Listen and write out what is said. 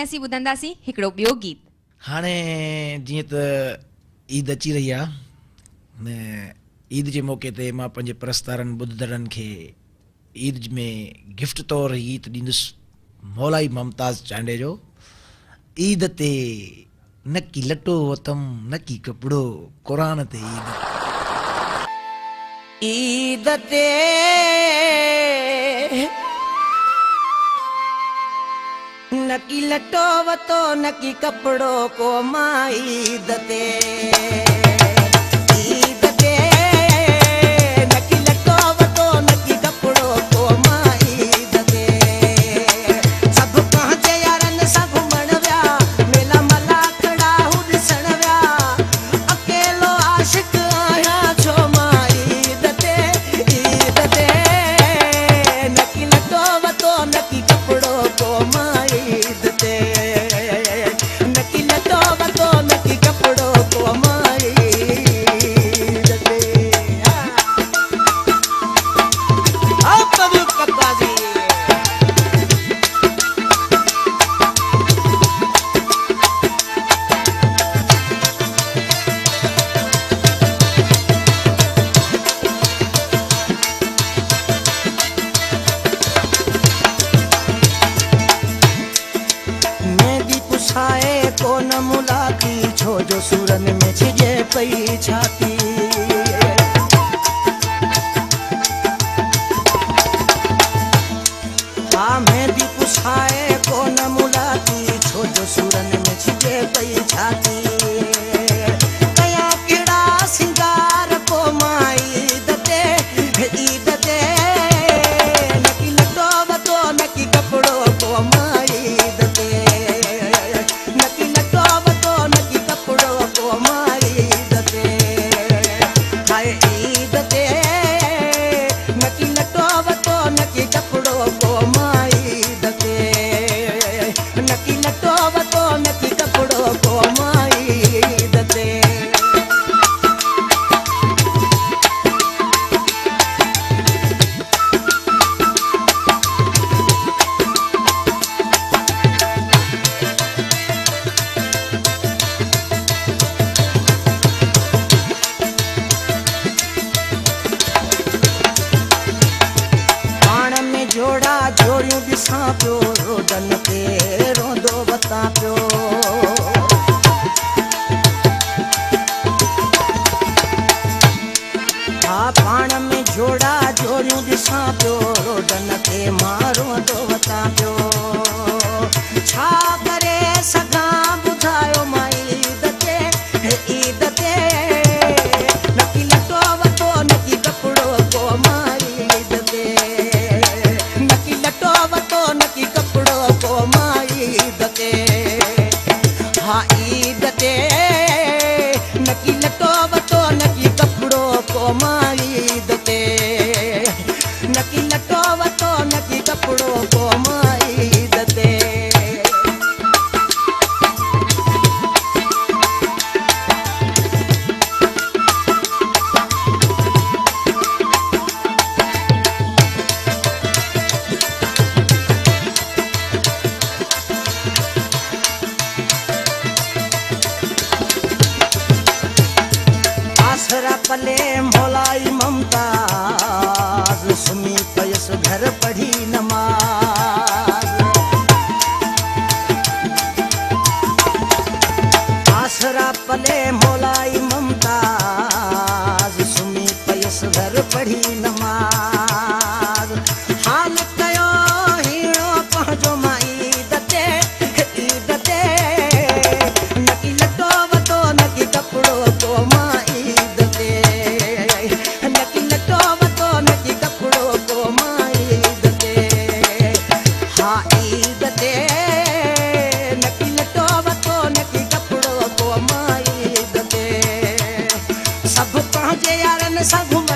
असीं ॿुधंदासीं हिकिड़ो ॿियो गीत। हाणे जीअं त ईद अची रही आहे न, ईद जे मौक़े ते मां पंहिंजे प्रस्तारनि ॿुधंदड़नि खे ईद में गिफ्ट तौरु गीत ॾींदुसि मौलाई मुमताज़ चांडे जो। ईद ते न की लटो वतम न की कपिड़ो, क़ुरान ते ईद ते न की लटो वतो न की कपड़ो को मां ईद ते। ईद ते न की लटो वतो न की कपड़ो को मां ईद ते। सब पंहिंजे यारनि सां घुमण विया, मेला मलाकड़ा हू ॾिसण विया, अकेलो आशिक आहियां छो मां ईद ते। ईद ते न की लटो वतो न की कपड़ो को मां कोन मुलाकी छो जो सूरन में छिजे पई छाती। हाँ मेहंदी पुछाए कोन मुलाकी छो जो सूरन में छिजे पई छाती। कया केड़ा सिंगार को मां ईद ते। ईद ते न की लटो वतो न की कपड़ो को मां ईद ते। जोड़ा जोड़ियूं ॾिसां पियो रोडन ते रोंदो वतां पियो। हा पाण में जोड़ा जोड़ियूं ॾिसां पियो रोडन ते मां रोंदो वतां पियो। छा करे सघां ॿुधायो मां ईद ते। ईद ते न की लटो वतो न की कपिड़ो को मां ईद ते। हाँ ईद ते न की लटो वतो न की कपड़ो को मां ईद ते। न की लटो वतो न की कपड़ो को मां ईद ते। आसरा पले मौलाई मुमताज सुमी पयस घर पढ़ी नमाज। आसरा पले मौलाई मुमताज सुमी पयस घर पढ़ी नमाज। हाल कयो हीणो पंहिंजो मां ईद ते। ईद ते न की लटो वतो न की कपड़ो को मां सब पंहिंजे यारनि सां घुम